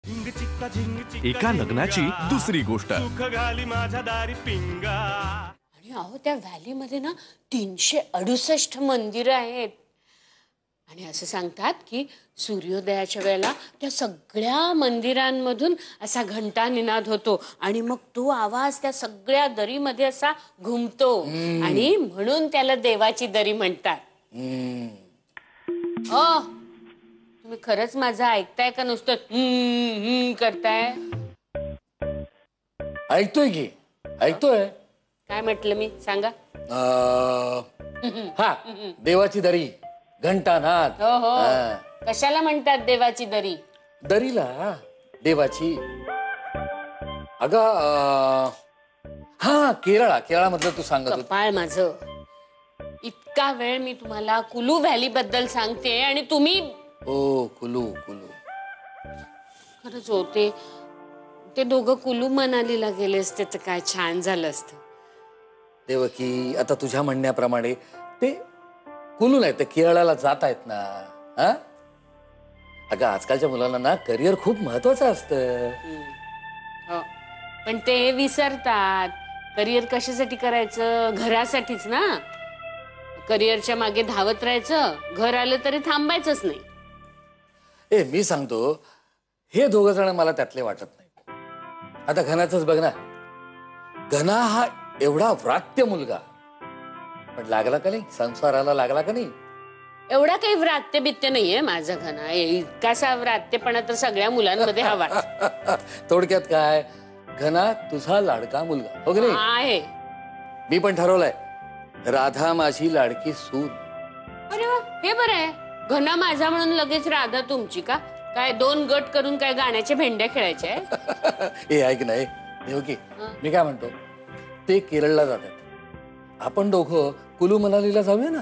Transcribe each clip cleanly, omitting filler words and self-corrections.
एका लग्नाची दुसरी गोष्ट. आणि अहो त्या व्हॅलीमध्ये ना 368 मंदिरं आहेत. आणि असं सांगतात की सूर्योदयाच्या वेळेला त्या सगळ्या मंदिरांमधून असा घंटा निनाद होतो आणि मग तो आवाज त्या सगळ्या दरीमध्ये असा घुमतो आणि म्हणून त्याला देवाची दरी म्हणतात. ओ तुम्ही खरंच माझं ऐकताय का नुसतं करताय? ऐकतोय की ऐकतोय. काय म्हटलं मी सांगा. हा देवाची दरी घंटानाद. हो हो कशाला म्हणतात देवाची दरी? दरीला देवाची. अगं हा केरळामधलं तू सांगत होती. कपाळ माझं. इतका वेळ मी तुम्हाला कुलू व्हॅली बद्दल सांगते आणि तुम्ही कुलू खरंच होते. ते दोघं कुलू मनालीला गेले असते तर काय छान झालं असतं. देवकी आता तुझ्या म्हणण्याप्रमाणे ते कुलू नाही तर केरळाला जात आहेत ना. हा अगं आजकालच्या मुलांना ना करिअर खूप महत्वाचं असतं. हो पण ते विसरतात. करिअर कशासाठी करायचं? घरासाठीच ना. करिअरच्या मागे धावत राहायचं. घर आलं तरी थांबायचंच नाही. मी सांगतो हे दोघ जण मला त्यातले वाटत नाही. आता घनाचंच बघ ना. घना हा एवढा व्रात्य मुलगा पण लागला का नाही संसाराला लागला का नाही. एवढा काही व्रात्य बित्य नाहीये माझा घना. इतकासा व्रात्यपणा तर सगळ्या मुलांमध्ये हवा. थोडक्यात काय घना तुझा लाडका मुलगा हो की नाही आहे. मी पण ठरवलंय राधा माझी लाडकी सून. अरे वा हे बरं आहे. घना माझा म्हणून लगेच राधा तुमची का? काय 2 गट करून काय गाण्याच्या भेंड्या खेळायच्या आहे? हे ऐक नाही देवकी मी काय म्हणतो ते केरळला जातात. आपण दोघं कुलू मनालीला जाऊया ना.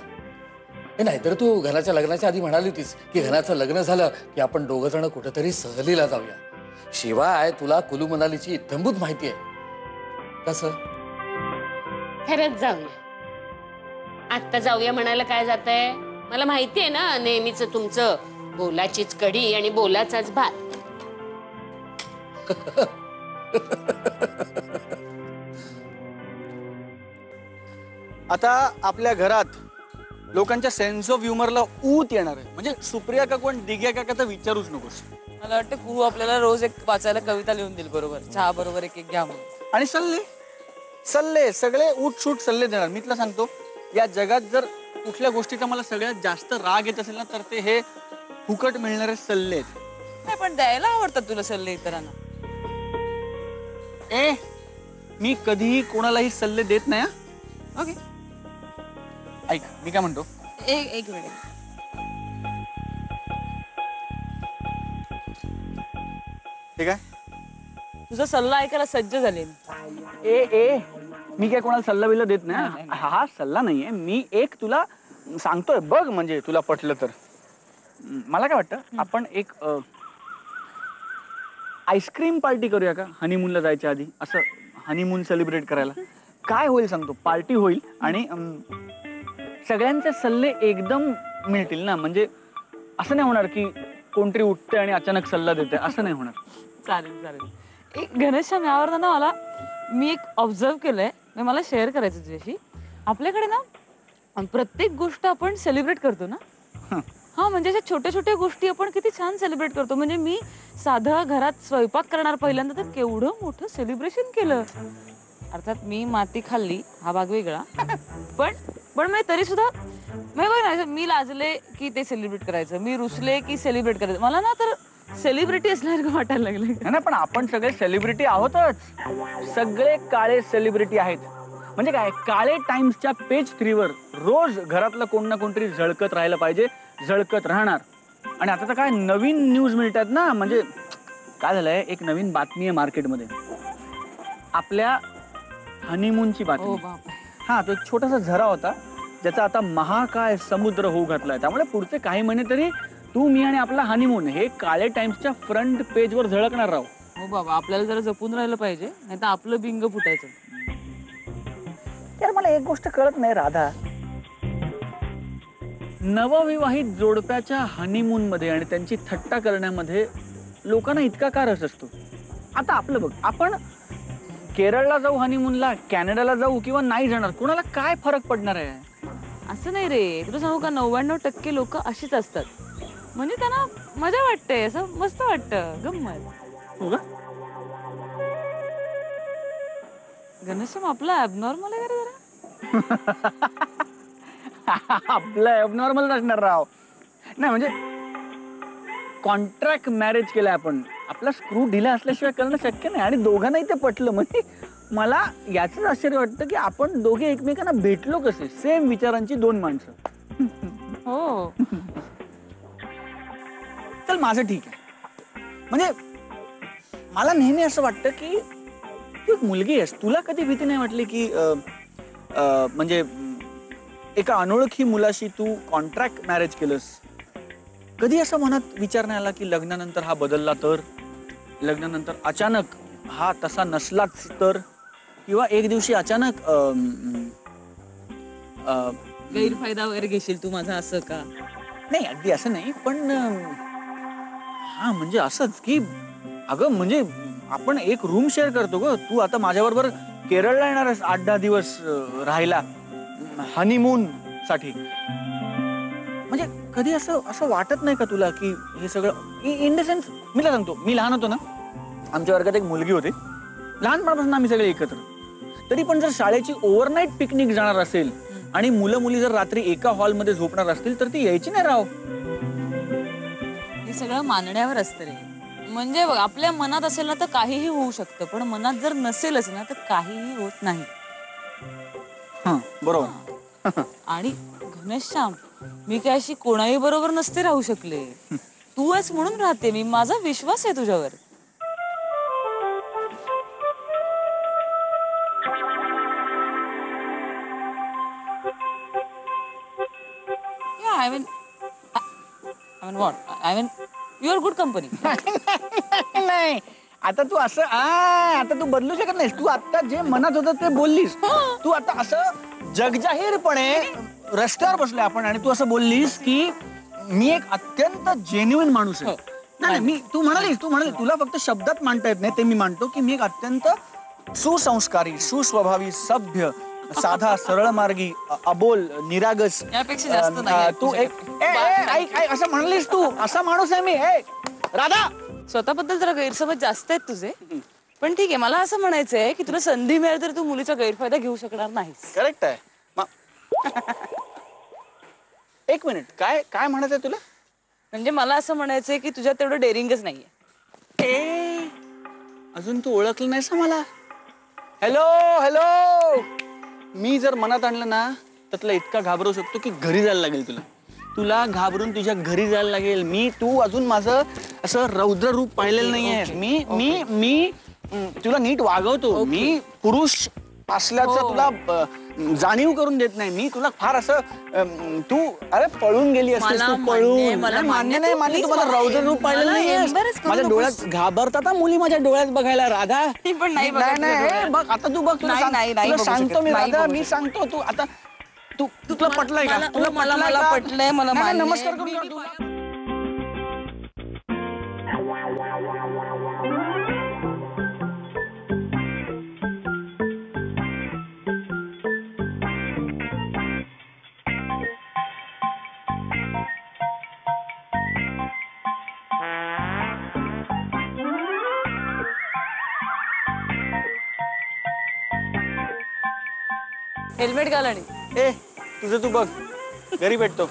हे नाहीतर तू घनाच्या लग्नाच्या आधी म्हणाली होतीस की घनाचं लग्न झालं की आपण दोघ जण कुठेतरी सहलीला जाऊया. शिवाय तुला कुलू मनालीची इत्थंभूत माहिती आहे. कसं खरंच जाऊया. आत्ता जाऊया म्हणायला काय जातंय? मला माहिती आहे ना नेहमीच तुमचं बोलाचीच कढी आणि बोलाचाच भात. आता आपल्या घरात लोकांच्या सेन्स ऑफ ह्युमरला ऊत येणार आहे. म्हणजे सुप्रिया काकू आणि दिग्या काका तर विचारूच नकोस. मला वाटतं गुरु आपल्याला रोज एक वाचायला कविता लिहून देईल. बरोबर चहा बरोबर एक एक घ्या म्हणून. आणि सल्ले सगळे उठसूट सल्ले देणार. मी तुला सांगतो या जगात जर कुठल्या गोष्टीचा मला सगळ्यात जास्त राग येत असेल ना तर ते हे फुकट मिळणारे सल्ले आहेत. नाही पण द्यायला आवडतात तुला सल्ले इतरांना. मी कधीही कोणालाही सल्ले देत नाही. ओके ऐक मी काय म्हणतो. एक मिनिट. ठीक आहे तुझा सल्ला ऐकायला सज्ज झाले. मी काय कोणाला सल्ला बिल्ला देत नाही. हा सल्ला नाहीये. मी एक तुला सांगतोय बघ म्हणजे तुला पटलं तर. मला काय वाटतं आपण एक आईस्क्रीम पार्टी करूया का हनीमूनला जायच्या आधी. असं हनीमून सेलिब्रेट करायला काय होईल सांगतो. पार्टी होईल आणि सगळ्यांचे सल्ले एकदम मिळतील ना. म्हणजे असं नाही होणार की कोणतरी उठते आणि अचानक सल्ला देते. असं नाही होणार. चालेल चालेल. एक घनश्याम यावर ना मला मी एक ऑब्झर्व केलंय. मला शेअर करायचं तुझ्याशी. आपल्याकडे ना प्रत्येक गोष्ट आपण सेलिब्रेट करतो ना. हा म्हणजे अशा छोट्या छोट्या गोष्टी आपण किती छान सेलिब्रेट करतो. म्हणजे मी साधा घरात स्वयंपाक करणार पहिल्यांदा तर केवढं मोठं सेलिब्रेशन केलं. अर्थात मी माती खाल्ली हा भाग वेगळा. पण मी तरी सुद्धा मी बघ ना मी लाजले की ते सेलिब्रेट करायचं. मी रुसले की सेलिब्रेट करायचं. मला ना तर सेलिब्रिटी असल्यासारखं वाटायला लागलं. नाही पण आपण सगळे सेलिब्रिटी आहोतच. सगळे काळे सेलिब्रिटी आहेत. म्हणजे काय काळे टाइम्सच्या पेज 3 वर रोज घरातलं कोण ना कोणतरी झळकत राहायला पाहिजे. झळकत राहणार. आणि आता तर काय नवीन न्यूज मिळतात ना. म्हणजे काय झालंय एक नवीन बातमी आहे मार्केटमध्ये. आपल्या हनीमूनची बातमी. हा तो एक छोटासा झरा होता ज्याचा आता महाकाय समुद्र होऊ घातलाय. त्यामुळे पुढचे काही महिने तरी तू मी आणि आपला हनीमून हे काळे टाइम्सच्या फ्रंट पेज वर झळकणार राहू. हो बाबा आपल्याला जरा जपून राहिलं पाहिजे नाही तर आपलं बिंग फुटायचं. यार मला एक गोष्ट कळत नाही राधा. नवविवाहित जोडप्याच्या हनीमून मध्ये आणि त्यांची थट्टा करण्यामध्ये लोकांना इतका का रस असतो? आता आपलं बघ, आपण केरळला जाऊ हनीमूनला, कॅनडाला जाऊ किंवा नाही जाणार, कोणाला काय फरक पडणार आहे? असं नाही रे, तुला सांगू का 99% लोक अशीच असतात. म्हणजे त्यांना मजा वाटते, असं मस्त वाटतं, गंमत. हो का? घनश्याम आपला ॲबनॉर्मल आहे का रे जरा? आपलं ॲबनॉर्मल असणार राव. नाही म्हणजे कॉन्ट्रॅक्ट मॅरेज केलंय आपण, आपला स्क्रू ढिला असल्याशिवाय करणं शक्य नाही. आणि दोघांनाही ते पटलं. म्हणजे मला याच आश्चर्य वाटतं की आपण दोघे एकमेकांना भेटलो कसे. सेम विचारांची दोन माणसं. हो. चल माझं ठीक आहे. म्हणजे मला नेहमी असं वाटतं की तू एक मुलगी आहेस, तुला कधी भीती नाही वाटली की म्हणजे एका अनोळखी मुलाशी तू कॉन्ट्रॅक्ट मॅरेज केलंस, कधी असं मनात विचार नाही आला की लग्नानंतर हा बदलला तर, लग्नानंतर अचानक हा तसा नसलाच तर, किंवा एक दिवशी अचानक गैरफायदा वगैरे घेशील तू माझा, असं का? नाही अगदी असं नाही, पण हा म्हणजे असंच की अगं म्हणजे आपण एक रूम शेअर करतो ग. तू आता माझ्याबरोबर केरळला येणार आहेस 8-10 दिवस राहायला हनीमून साठी. म्हणजे कधी असं असं वाटत नाही का तुला की हे सगळं इन द सेन्स, मी तुला सांगतो, मी लहान होतो ना, आमच्या वर्गात एक मुलगी होती, लहानपणापासून आम्ही सगळे एकत्र. तरी पण जर शाळेची ओव्हरनाईट पिकनिक जाणार असेल आणि मुलं मुली जर रात्री एका हॉलमध्ये झोपणार असतील तर ती यायची नाही राव. हे सगळं मानण्यावर असतं रे. म्हणजे बघ, आपल्या मनात असेल ना तर काहीही होऊ शकतं, पण मनात जर नसेलच ना तर काहीही होत नाही. बरोबर. आणि घनश्याम, मी काय अशी कोणाही बरोबर नसते राहू शकले. तू आहेस म्हणून राहते मी. माझा विश्वास आहे तुझ्यावर. You are good company. नाही आता तू असं आता तू बदलू शकत नाहीस. तू आता जे मनात होतं ते बोललीस. तू आता असं जगजाहीरपणे रस्त्यावर बसलोय आपण आणि तू असं बोललीस की मी एक अत्यंत जेन्युइन माणूस आहे. नाही मी तू म्हणालीस तुला फक्त शब्दात मांडता येत नाही, ते मी मांडतो की मी एक अत्यंत सुसंस्कारी, सुस्वभावी, सभ्य, साधा, सरळ मार्गी, अबोल, निरागस, यापेक्षा जास्त नाही. तू एक ऐक असं म्हणलीस. तू असा माणूस आहे मी. राधा, स्वतःबद्दल जरा गैरसमज जास्त आहेत तुझे, पण ठीक आहे. मला असं म्हणायचंय की तुला संधी मिळेल तर तू मुलीचा गैरफायदा घेऊ शकणार नाहीस. करेक्ट आहे. एक मिनिट, काय काय म्हणायचंय तुला? म्हणजे मला असं म्हणायचंय की तुझ्यात तेवढं डेअरिंगच नाहीये. अजून तू ओळखलं नाहीस मला. हॅलो, मी जर मनात आणलं ना तर तुला इतका घाबरवू शकतो की घरी जायला लागेल तुला घाबरून तुझ्या घरी जायला लागेल. तू अजून माझं असं रौद्र रूप पाहिलेलं नाहीये. मी तुला नीट वागवतो. मी पुरुष असल्याचं तुला जाणीव करून देत नाही. मी तुला फार असं तू अरे पळून गेली असतेस. तू पळून मान्य नाही. तू मला रौद्र रूप पाहिलेलं नाहीये. माझ्या डोळ्यात घाबरतात मुली, माझ्या डोळ्यात बघायला. राधा, पण नाही बघ आता तू बघ, तुला सांगतो मी. राधा, मी सांगतो. तू आता तुला पटलंय का? तुला मला पटलंय. मला नमस्कार करून हेल्मेट घाल. आणि तुझं तू बघ, घरी भेटतो.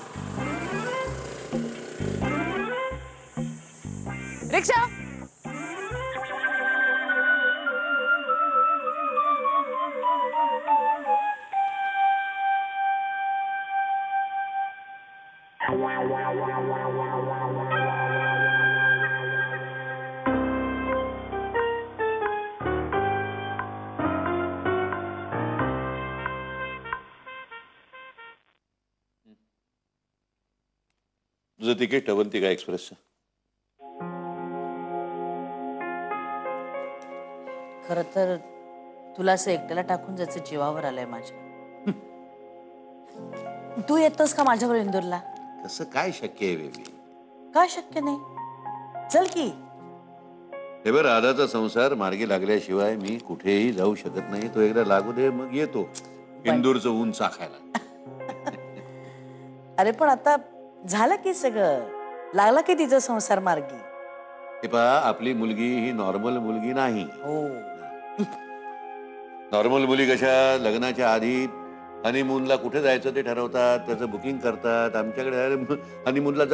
रिक्षा. तुझं तिकीट अवंतिका एक्सप्रेसचं. खरं तर तुला असं एकट्याला टाकून जायचं जीवावर आलंय माझ्या. तू येतोस का माझ्यावर इंदोरला? तसं काय शक्य आहे बेबी? का शक्य नाही? चल की, हे बघ, राधाचा संसार मार्गी लागल्याशिवाय मी कुठेही जाऊ शकत नाही. तो एकदा लागू दे, मग येतो इंदूरचं ऊन चाखायला. अरे पण आता झालं की सगळं, लागला की तिचा संसार मार्गी. हे पहा, आपली मुलगी ही नॉर्मल मुलगी नाही. हो. नॉर्मल मुली कशा लग्नाच्या आधी हनीमूनला कुठे जायचं ते ठरवतात, त्याचं बुकिंग करतात. आमच्याकडे हनीमूनला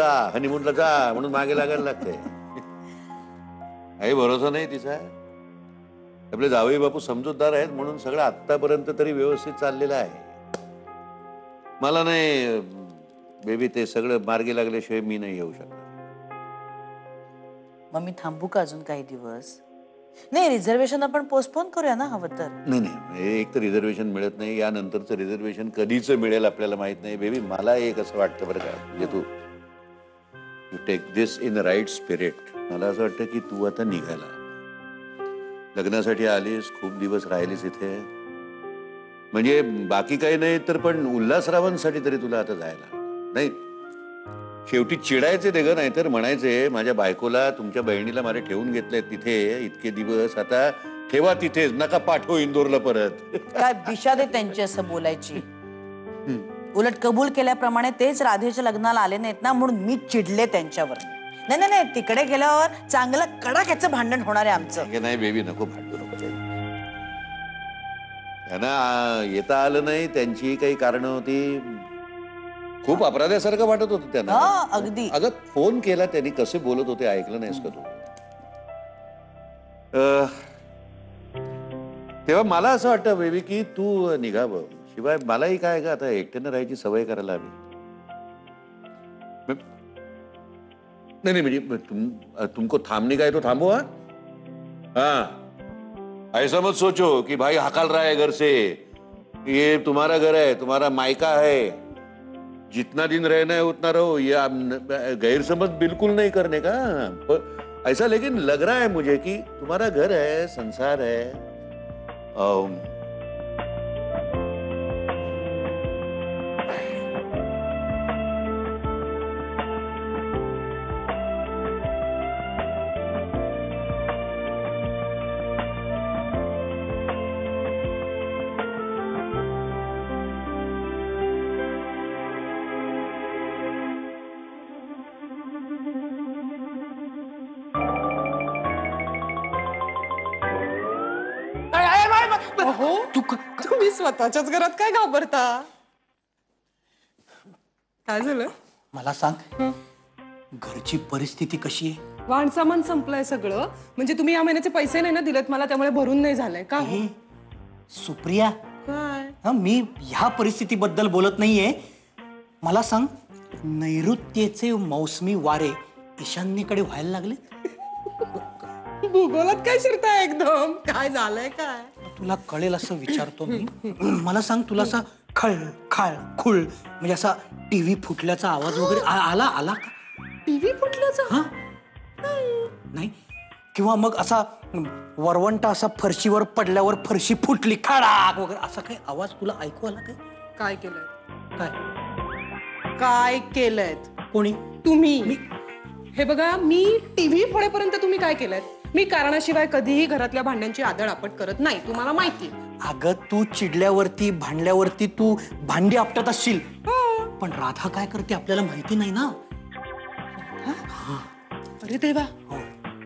जा म्हणून मागे लागायला लागतंय. काही भरोसा नाही तिचा. आपले जावई बापू समजूतदार आहेत म्हणून सगळं आत्तापर्यंत तरी व्यवस्थित चाललेलं आहे. मला नाही बेबी, ते सगळं मार्गी लागल्याशिवाय मी नाही येऊ शकत. मग मी थांबू का अजून काही दिवस? नाही, रिझर्वेशन आपण पोस्टपोन करूया ना हवं तर. नाही, एक तर रिझर्वेशन मिळत नाही, यानंतरचं रिझर्वेशन कधीच मिळेल आपल्याला माहित नाही. बेबी, मला एक असं वाटतं बरं का, म्हणजे तू take this in right spirit. मला असं वाटतं की तू आता निघाला, लग्नासाठी आलीस, खूप दिवस राहिलीस इथे, म्हणजे बाकी काही नाही तर पण उल्हासरावांसाठी तरी तुला आता जायला नाही. शेवटी चिडायचे ते ग, नाहीतर म्हणायचे माझ्या बायकोला तुमच्या बहिणीला मारे ठेवून घेतलंय तिथे इतके दिवस, आता ठेवा तिथेच, नका पाठवू इंदोरला परत. काय विषाद आहे त्यांची असं बोलायची. उलट कबूल केल्याप्रमाणे तेच राधेच्या लग्नाला आले नाहीत ना, म्हणून मी चिडले त्यांच्यावर. नाही नाही नाही, तिकडे गेल्यावर चांगलं कडाक्याचं भांडण होणार आहे आमचं. नाही बेबी, नको भांडू नको. त्यांना येता आलं नाही, त्यांची काही कारण होती. खूप अपराध्यासारखं वाटत होतं त्यांना. अगदी. अगं, फोन केला त्यांनी, कसे बोलत होते ऐकलं नाहीस का तू? तेव्हा मला असं वाटतं बेबी की तू निघावं. शिवाय मलाही काय का आता एकट्यानं राहायची सवय करायला हवी. नहीं म्हणजे तुमको थामने का है तो थांबो. हाँ, ऐसा मत सोचो कि भाई हकाल रहा है घर से. ये तुम्हारा घर है, तुम्हारा मायका है, जितना दिन रहना है उतना रहो. ये गैर समझ बिल्कुल नहीं करने का. ऐसा लेकिन लग रहा है मुझे कि तुम्हारा घर है, संसार है. तुम्ही स्वतःच्याच घरात काय घाबरता? काय झालं? मला सांग, घरची परिस्थिती कशी आहे? वाहन सामान संपलंय सगळं. म्हणजे तुम्ही या महिन्याचे पैसे नाही ना दिलेत मला, त्यामुळे भरून नाही झालंय का? सुप्रिया, काय? मी ह्या परिस्थितीबद्दल बोलत नाहीये. मला सांग, नैऋत्येचे मौसमी वारे ईशान्येकडे व्हायला लागले. भूगोलात काय शिरताय एकदम? काय झालंय काय? तुला कळेल असं विचारतो मी. मला सांग, तुला असा खळ खाळ खुळ म्हणजे असा टीव्ही फुटल्याचा आवाज वगैरे आला का? टीव्ही फुटल्याचा? हा, नाही? किंवा मग असा वरवंटा असा फरशीवर पडल्यावर फरशी फुटली खडाक वगैरे असा काही आवाज तुला ऐकू आला काय? काय केलंय? काय काय केलंय? कोणी? तुम्ही. हे बघा, मी टीव्ही फोडेपर्यंत तुम्ही काय केलंय? मी कारणाशिवाय कधीही घरातल्या भांड्यांची आदळआपट करत नाही, तुम्हाला माहिती. अगं, तू चिडल्यावरती भांडल्यावरती तू भांडी आपटत असशील, पण राधा काय करते आपल्याला माहिती नाही ना. अरे देवा,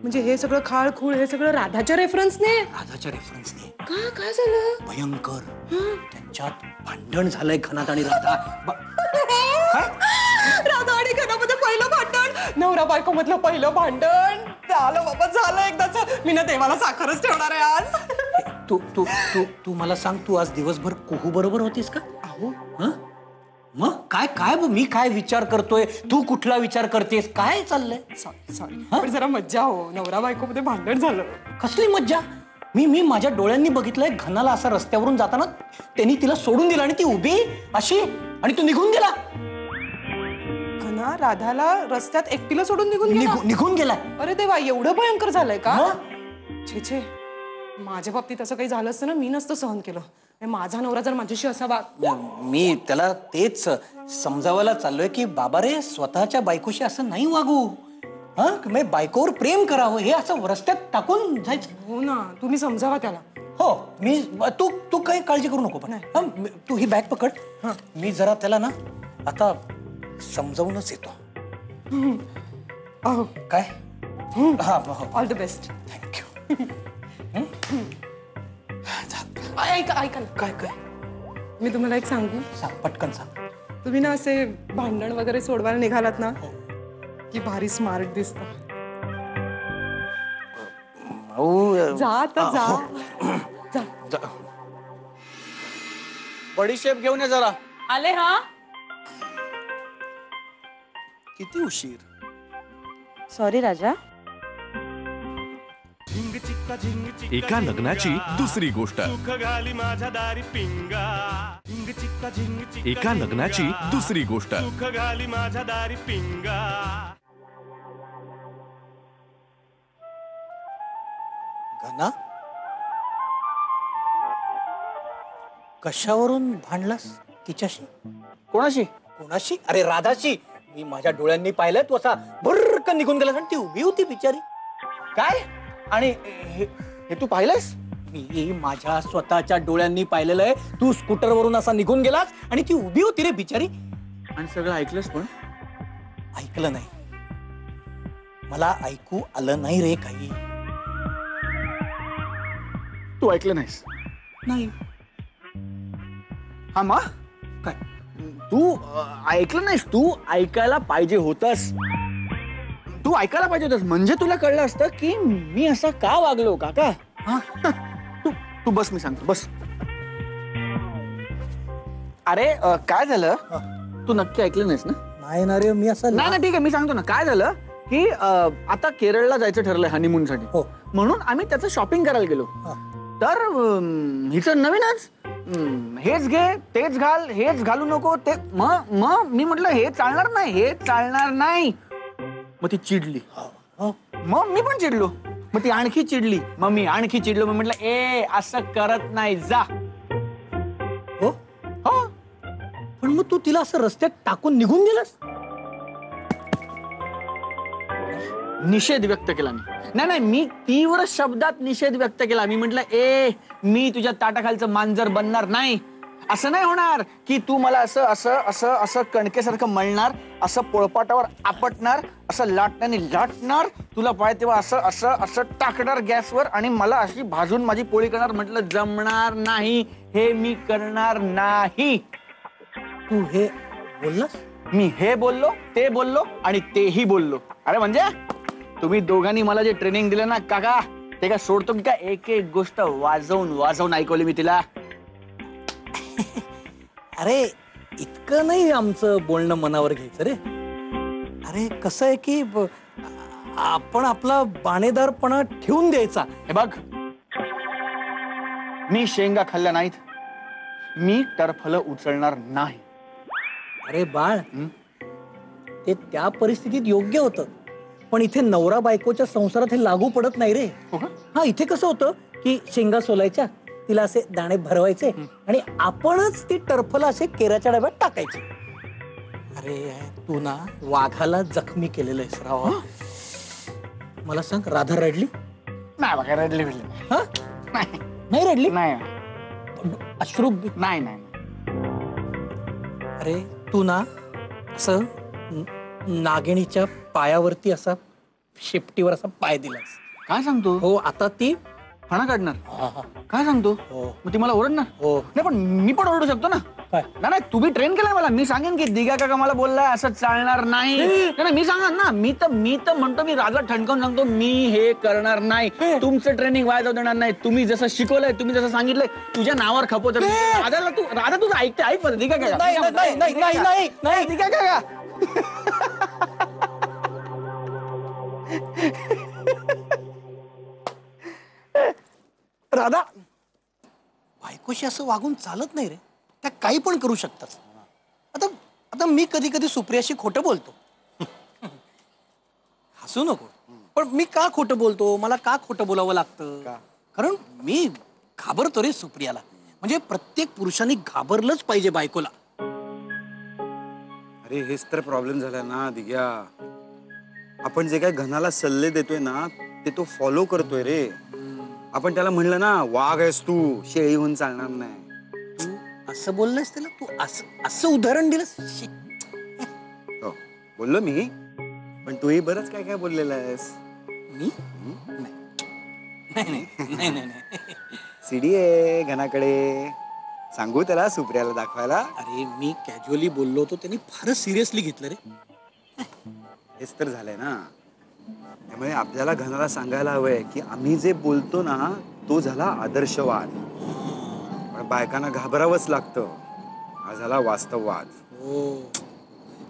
म्हणजे हे सगळं खाळखूळ हे सगळं राधाच्या रेफरन्सने? राधाच्या रेफरन्सने. का? काय झालं? भयंकर. त्यांच्यात भांडण झालंय घनात आणि राधा. राधा आणि घनामध्ये पहिलं भांडण, नवरा बायको मधलं पहिलं भांडण झालं बाबा, झालं एकदाच. मी ना देवाला साखरच ठेवणार आहे आज. तू तू तू तू मला सांग, तू आज दिवसभर कुहू बरोबर होतीस का? अहो, मग काय काय मी काय विचार करतोय, तू कुठला विचार करतेस, काय चाललंय? सॉरी पण जरा मज्जा हो, नवरा बायको मध्ये भांडण झालं. कसली मज्जा? मी माझ्या डोळ्यांनी बघितलंय घनाला असं रस्त्यावरून जाताना. त्यांनी तिला सोडून दिला आणि ती उभी अशी, आणि तू निघून गेला. घना राधाला रस्त्यात एकटीला सोडून निघून गेलाय. अरे देवा, एवढं भयंकर झालंय का? छे छे, माझ्या बाबतीत असं काही झालं असतं ना, मी नसतं सहन केलं. माझा नवरा जर माझ्याशी असा मी त्याला तेच समजावायला चाललोय की बाबा रे, स्वतःच्या बायकोशी असं नाही वागू. हा म्हणजे बायकोवर प्रेम करावं हे असं रस्त्यात टाकून जायचं. हो ना, तुम्ही समजावा त्याला. हो मी तू तू काही काळजी करू नको पण हा, तू ही बॅग पकड. मी जरा त्याला ना आता समजावूनच येतो. अहो, काय हा ऑल द बेस्ट. थँक्यू. ऐका ऐका ना, काय काय मी तुम्हाला एक सांगू. सांग पटकन सांग. तुम्ही ना असे भांडण वगैरे सोडवायला निघालात ना की भारी स्मार्ट दिसता. जा आता जा. जा. बडीशेप घेऊन ये जरा. आले हा. किती उशीर. सॉरी राजा. एका लग्नाची दुसरी गोष्ट. एका लग्नाची दुसरी गोष्ट. घना कशावरून भांडलास तिच्याशी. कोणाशी? कोणाशी? अरे राधाशी. मी माझ्या डोळ्यांनी पाहिलंय तू असा भुर्रकन निघून गेलास आणि ती उभी होती बिचारी. काय? आणि हे तू पाहिलंस? मी माझ्या स्वतःच्या डोळ्यांनी पाहिलेलं आहे. तू स्कूटरवरून असा निघून गेलास आणि ती उभी होती रे बिचारी. आणि सगळं ऐकलंस पण? ऐकलं नाही. मला ऐकू आलं नाही रे काही. तू ऐकलं नाहीस? नाही. हा मा काय? तू ऐकलं नाहीस. तू ऐकायला पाहिजे होतस. तू ऐकायला पाहिजे होतस. म्हणजे तुला कळलं असतं की मी असा का वागलो काका. हा तू बस, मी सांगतो बस. अरे काय झालं? तू नक्की ऐकलं नाहीस ना? नाही ना रे मी असं नाही ठीक आहे, मी सांगतो ना. काय झालं की आता केरळला जायचं ठरलंय हनीमून साठी. हो. म्हणून आम्ही त्याचं शॉपिंग करायला गेलो. हा. तर हिचं नवीनच हेच घे तेच घाल, हेच घालू नको ते. मग मी म्हटलं हे चालणार नाही, हे चालणार नाही. मग ती चिडली. मग मी पण चिडलो. मग ती आणखी चिडली. मग मी आणखी चिडलो. मग म्हटलं असं करत नाही, जा. हो हो. पण मग तू तिला असं रस्त्यात टाकून निघून गेलास. निषेध व्यक्त केला मी. नाही मी तीव्र शब्दात निषेध व्यक्त केला. मी म्हटलं मी तुझ्या ताटाखालचं मांजर बनणार नाही. असं नाही होणार की तू मला असं असं असं असं कणकेसारखं मळणार, असं पोळपाटावर आपटणार, असं लाटण्याने लाटणार, तुला पाहिजे तेव्हा असं असं असं टाकणार गॅसवर आणि मला अशी भाजून माझी पोळी करणार. म्हटलं जमणार नाही, हे मी करणार नाही. तू हे बोललास? मी हे बोललो, ते बोललो आणि तेही बोललो. अरे म्हणजे तुम्ही दोघांनी मला जे ट्रेनिंग दिलं ना काका, ते काय सोडतो की काय? एक एक गोष्ट वाजवून ऐकवली मी तिला. अरे इतकं नाही आमचं बोलणं मनावर घ्यायचं रे. अरे कसं आहे की आपण आपला बाणेदारपणा ठेवून द्यायचा. हे बघ, मी शेंगा खाल्ल्या नाहीत, मी टरफलं उचलणार नाही. अरे बाळ, ते त्या परिस्थितीत योग्य होतं, पण इथे नवरा बायकोच्या संसारात हे लागू पडत नाही रे. हा, इथे कसं होतं की शेंगा सोलायच्या, तिला असे दाणे भरवायचे आणि आपणच ती टरफलं असे केराच्या डब्यात टाकायचे. अरे तू ना वाघाला जखमी केलेलं आहेस राव. मला सांग, राधा रडली? नाही बघा, रडली बिडली हा? नाही रडली? नाही. अश्रू? नाही. अरे तू ना असं नागिणीच्या पायावरती असा शेपटीवर असा पाय दिलास. काय सांगतो? हो, आता ती फणा काढणार. काय सांगतो? मग ती मला ओरडणार. हो. नाही पण मी पण ओरडू शकतो ना. काय? नाही तुम्ही ट्रेन केलंय मला. मी सांगेन की दिगा काका मला बोललाय असं चालणार नाही. नाही मी सांगा ना. मी तर म्हणतो, मी राजा ठणकावून सांगतो, मी हे करणार नाही. तुमचं ट्रेनिंग वाया जाऊ देणार नाही. तुम्ही जसं शिकवलंय, तुम्ही जसं सांगितलंय, तुझ्या नावावर खपवत. राधा तुझं ऐकते, ऐक बरं. दिगा काका नाही दिगा काका. राधा, बायकोशी असं वागून चालत नाही रे. त्या काही पण करू शकतात. आता मी कधी कधी सुप्रियाशी खोटं बोलतो. हसू नको, पण मी का खोटं बोलतो? मला का खोटं बोलावं लागतं? कारण मी घाबरतो रे सुप्रियाला. म्हणजे प्रत्येक पुरुषाने घाबरलंच पाहिजे बायकोला. अरे हेच तर प्रॉब्लेम झाला ना दिग्या. आपण जे काय घनाला सल्ले देतोय ना ते तो फॉलो करतोय रे. आपण त्याला म्हणलं ना वाघ आहेस तू, शेळी होऊन चालणार नाही. तू असं बोललास त्याला, तू असं असं उदाहरण दिलंस. शी. हो बोललो मी, पण तूही बरंच काय काय बोललेलं आहेस. मी नाही नाही नाही नाही नाही. सीडी आहे घनाकडे, सांगू त्याला सुप्रियाला दाखवायला. अरे मी कॅज्युअली बोललो होतो, त्यांनी फारच सिरियसली घेतलं रे. हेच तर झालंय ना. त्यामुळे आपल्याला घनाला सांगायला हवंय की आम्ही जे बोलतो ना तो झाला आदर्शवाद, पण बायकांना घाबरावंच लागतं. हा झाला वास्तववाद. हो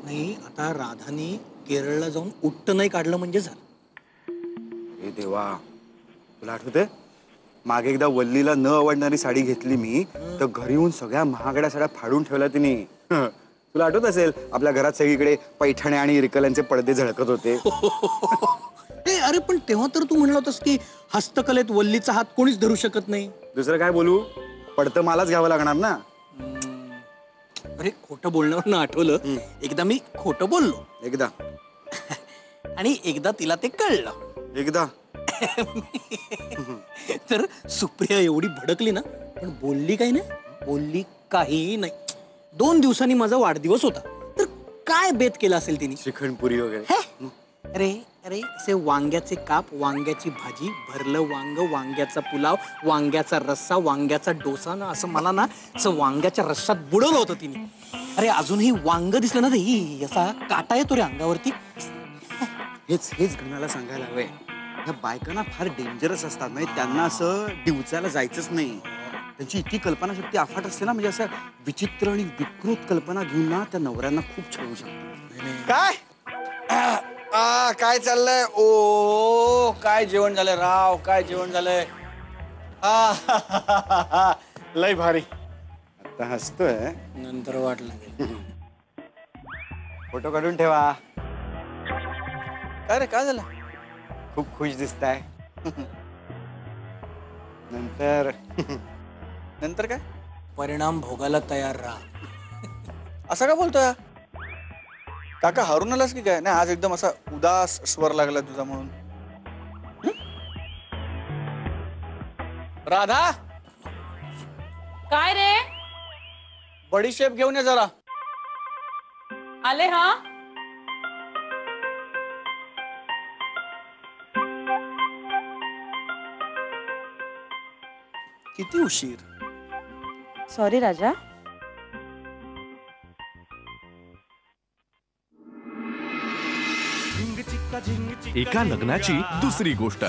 नाही, आता राधानी केरळला जाऊन उट्ट नाही काढलं म्हणजे झालं. हे देवा, तुला आठवतंय मागे एकदा वल्लीला न आवडणारी साडी घेतली मी, तर घरी येऊन सगळ्या महागड्या साड्या फाडून ठेवल्या तिने. तुला आठवत असेल आपल्या घरात सगळीकडे पैठण्या आणि इरकलांचे पडदे झळकत होते. ए, अरे पण तेव्हा तर तू म्हणला होतास की हस्तकलेत वल्लीचा हात कोणीच धरू शकत नाही. दुसरं काय बोलू, पडतं मलाच घ्यावं लागणार ना. अरे खोटं बोलण्यावर ना आठवलं, एकदा मी खोटं बोललो एकदा आणि एकदा तिला ते कळलं. एकदा तर सुप्रिया एवढी भडकली ना, पण बोलली काही नाही, बोलली काही नाही. 2 दिवसांनी माझा वाढदिवस होता, तर काय बेत केला असेल तिने. श्रीखंडपुरी वगैरे. हे? अरे अरे असे वांग्याचे काप, वांग्याची भाजी, भरलं वांग, वांग्याचा पुलाव, वांग्याचा रस्सा, वांग्याचा डोसा ना, असं मला ना असं वांग्याच्या रश्शात बुडवलं होतं तिने. अरे अजूनही वांग दिसलं ना ते असा काटा येतो रे अंगावरती. हेच हेच घनाला सांगायला हवंय. ह्या बायकांना फार डेंजरस असतात, म्हणजे त्यांना असं डिवचायला जायचंच नाही. त्यांची इतकी कल्पनाशक्ती अफाट असते ना, म्हणजे असं विचित्र आणि विकृत कल्पना घेऊन ना त्या नवऱ्यांना खूप छळू शकतात. काय काय चाललंय? ओ काय जेवण झालंय राव, काय जेवण झालंय. लय भारी. आता हसतोय, नंतर वाट लागेल. फोटो काढून ठेवा. काय रे, काय झालं? खूप खुश दिसताय. नंतर नंतर काय? परिणाम भोगायला तयार राहा. असं का बोलतोय? काका हरून आलास की काय? नाही आज एकदम असा उदास स्वर लागला तुझा म्हणून. राधा, काय रे? बडीशेप घेऊन ये जरा. आले. हा किती उशीर. सॉरी राजा. एका लग्नाची दुसरी गोष्ट.